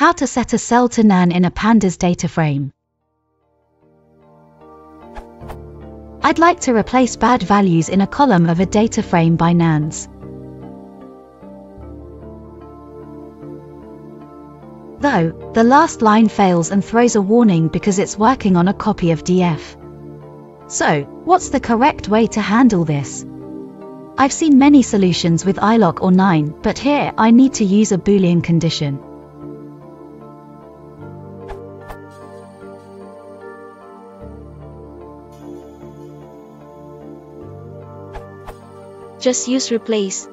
How to set a cell to NaN in a Pandas data frame. I'd like to replace bad values in a column of a data frame by NaNs. Though, the last line fails and throws a warning because it's working on a copy of df. So, what's the correct way to handle this? I've seen many solutions with iloc or NaN, but here I need to use a Boolean condition. Just use replace.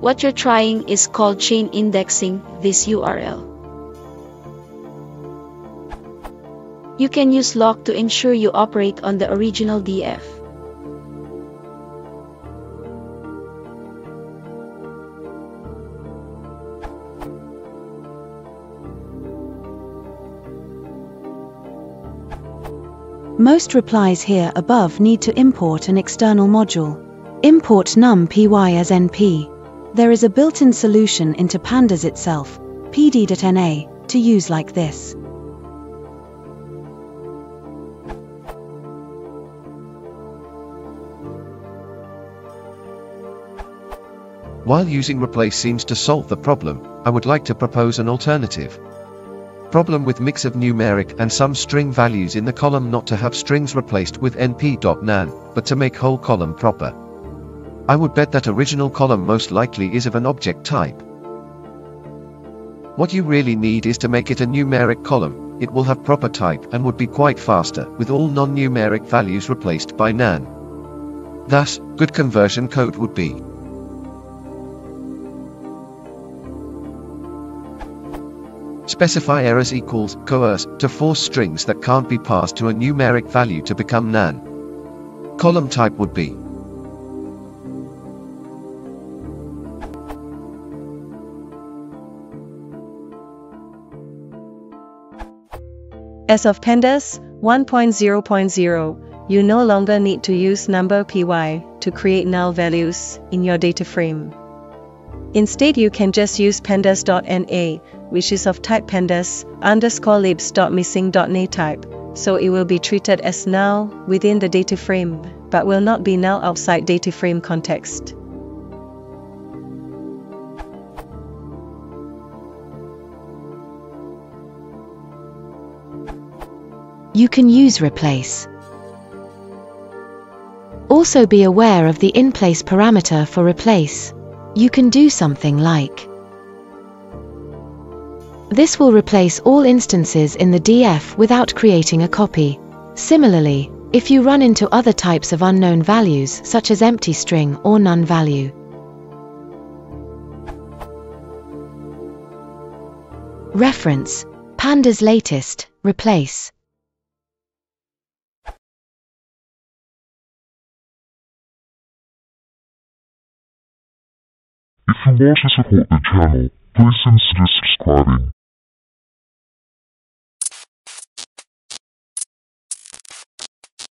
What you're trying is called chain indexing this URL. You can use lock to ensure you operate on the original df. Most replies here above need to import an external module. Import numpy as np. There is a built-in solution into Pandas itself, pd.na, to use like this. While using replace seems to solve the problem, I would like to propose an alternative. Problem with mix of numeric and some string values in the column, not to have strings replaced with np.nan, but to make whole column proper. I would bet that original column most likely is of an object type. What you really need is to make it a numeric column. It will have proper type and would be quite faster with all non-numeric values replaced by NaN. Thus, good conversion code would be specify errors equals coerce to force strings that can't be passed to a numeric value to become NaN. Column type would be As of Pandas 1.0.0, you no longer need to use number py to create null values in your data frame. Instead, you can just use pandas.na, which is of type pandas_libs.missing.na type, so it will be treated as null within the data frame, but will not be null outside data frame context. You can use replace. Also be aware of the in-place parameter for replace. You can do something like this will replace all instances in the df without creating a copy. Similarly, if you run into other types of unknown values such as empty string or none value. Reference: Pandas latest, replace. If you want to support the channel, please consider subscribing.